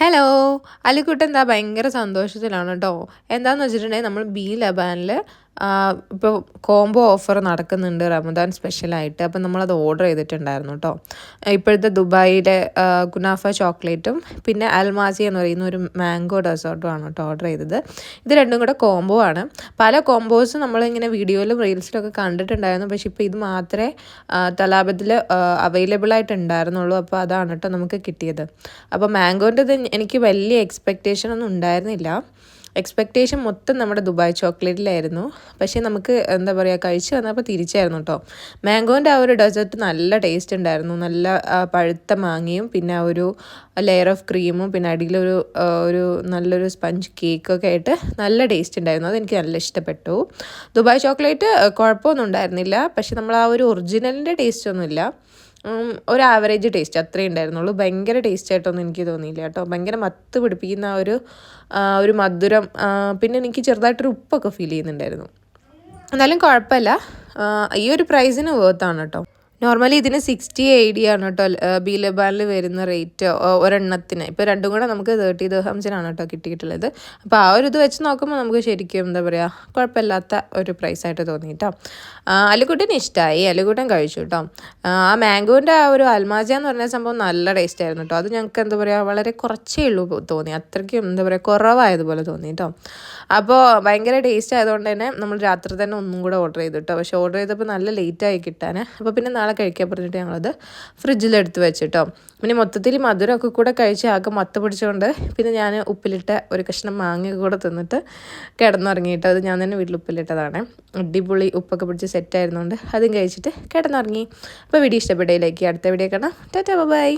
Hello! അലിക്കുട്ടൻ എന്താ ഭയങ്കര സന്തോഷത്തിലാണ് കേട്ടോ. എന്താണെന്ന് വെച്ചിട്ടുണ്ടെങ്കിൽ നമ്മൾ ബി ലബാനിൽ ഇപ്പോൾ കോംബോ ഓഫർ നടക്കുന്നുണ്ട് റമദാൻ സ്പെഷ്യലായിട്ട്. അപ്പം നമ്മളത് ഓർഡർ ചെയ്തിട്ടുണ്ടായിരുന്നു കേട്ടോ. ഇപ്പോഴത്തെ ദുബായിലെ കുനാഫ ചോക്ലേറ്റും പിന്നെ അൽമാസി എന്ന് പറയുന്ന ഒരു മാംഗോ ഡെസേർട്ടും ആണ് കേട്ടോ ഓർഡർ ചെയ്തത്. ഇത് രണ്ടും കൂടെ കോംബോ ആണ്. പല കോംബോസ് നമ്മളിങ്ങനെ വീഡിയോയിലും റീൽസിലൊക്കെ കണ്ടിട്ടുണ്ടായിരുന്നു. പക്ഷേ ഇപ്പോൾ ഇത് മാത്രമേ തലാബത്തിൽ അവൈലബിൾ ആയിട്ട് ഉണ്ടായിരുന്നുള്ളൂ. അപ്പോൾ അതാണ് കേട്ടോ നമുക്ക് കിട്ടിയത്. അപ്പോൾ മാംഗോൻ്റെത് എനിക്ക് വലിയ എക്സ്പെക്റ്റേഷൻ ഒന്നും ഉണ്ടായിരുന്നില്ല. എക്സ്പെക്റ്റേഷൻ മൊത്തം നമ്മുടെ ദുബായ് ചോക്ലേറ്റിലായിരുന്നു. പക്ഷേ നമുക്ക് എന്താ പറയുക, കഴിച്ച് വന്നപ്പോൾ തിരിച്ചായിരുന്നു കേട്ടോ. മാംഗോൻ്റെ ആ ഒരു ഡെസേർട്ട് നല്ല ടേസ്റ്റ് ഉണ്ടായിരുന്നു. നല്ല പഴുത്ത മാങ്ങയും പിന്നെ ആ ഒരു ലെയർ ഓഫ് ക്രീമും പിന്നെ അടിയിലൊരു ഒരു നല്ലൊരു സ്പഞ്ച് കേക്കൊക്കെ ആയിട്ട് നല്ല ടേസ്റ്റ് ഉണ്ടായിരുന്നു. അതെനിക്ക് നല്ല ഇഷ്ടപ്പെട്ടു. ദുബായ് ചോക്ലേറ്റ് കുഴപ്പമൊന്നും ഉണ്ടായിരുന്നില്ല. പക്ഷേ നമ്മൾ ആ ഒരു ഒറിജിനലിൻ്റെ ടേസ്റ്റ് ഒന്നുമില്ല, ഒരു ആവറേജ് ടേസ്റ്റ് അത്രേ ഉണ്ടായിരുന്നുള്ളൂ. ഭയങ്കര ടേസ്റ്റ് ആയിട്ടൊന്നും എനിക്ക് തോന്നിയില്ല കേട്ടോ. ഭയങ്കര മത്ത് പിടിപ്പിക്കുന്ന ഒരു മധുരം, പിന്നെ എനിക്ക് ചെറുതായിട്ടൊരു ഉപ്പൊക്കെ ഫീൽ ചെയ്യുന്നുണ്ടായിരുന്നു. എന്നാലും കുഴപ്പമില്ല, ഈ ഒരു പ്രൈസിന് വേർത്താണ് കേട്ടോ. നോർമലി ഇതിന് 60 AED ആണ് കേട്ടോ ബി ലബാനിൽ വരുന്ന റേറ്റ് ഒരെണ്ണത്തിന്. ഇപ്പോൾ രണ്ടും കൂടെ നമുക്ക് 30 ദിർഹംസിനാണ് കേട്ടോ കിട്ടിയിട്ടുള്ളത്. അപ്പോൾ ആ ഒരു ഇത് വെച്ച് നോക്കുമ്പോൾ നമുക്ക് ശരിക്കും എന്താ പറയുക, കുഴപ്പമില്ലാത്ത ഒരു പ്രൈസായിട്ട് തോന്നി കേട്ടോ. അലിക്കുട്ടന് ഇഷ്ടമായി, അലിക്കുട്ടൻ കഴിച്ചു കേട്ടോ. ആ മാംഗോൻ്റെ ആ ഒരു അൽമാജ എന്ന് പറഞ്ഞ സംഭവം നല്ല ടേസ്റ്റ് ആയിരുന്നു കേട്ടോ. അത് ഞങ്ങൾക്ക് എന്താ പറയുക വളരെ കുറച്ചേ ഉള്ളൂ തോന്നി, അത്രയ്ക്കും എന്താ പറയുക കുറവായതുപോലെ തോന്നി കേട്ടോ. അപ്പോൾ ഭയങ്കര ടേസ്റ്റ് ആയതുകൊണ്ട് തന്നെ നമ്മൾ രാത്രി തന്നെ ഒന്നും കൂടെ ഓർഡർ ചെയ്തു കേട്ടോ. പക്ഷേ ഓർഡർ ചെയ്തപ്പോൾ നല്ല ലേറ്റായി കിട്ടാൻ. അപ്പോൾ പിന്നെ നാളെ കഴിക്കാൻ പറഞ്ഞിട്ട് ഞങ്ങളത് ഫ്രിഡ്ജിലെടുത്ത് വെച്ചിട്ടോ. പിന്നെ മൊത്തത്തിൽ മധുരമൊക്കെ കൂടെ കഴിച്ച് ആകെ മത്ത് പിടിച്ചുകൊണ്ട് പിന്നെ ഞാൻ ഉപ്പിലിട്ട ഒരു കഷ്ണം മാങ്ങയൊക്കെ കൂടെ തിന്നിട്ട് കിടന്നുറങ്ങിയിട്ടോ. അത് ഞാൻ തന്നെ വീട്ടിൽ ഉപ്പിലിട്ടതാണ്. അടിപൊളി ഉപ്പൊക്കെ പിടിച്ച് സെറ്റായിരുന്നുകൊണ്ട് അതും കഴിച്ചിട്ട് കിടന്നുറങ്ങി. അപ്പോൾ വീഡിയോ ഇഷ്ടപ്പെട്ടതിലേക്ക് അടുത്ത വീഡിയോ കാണാം. Tata bye.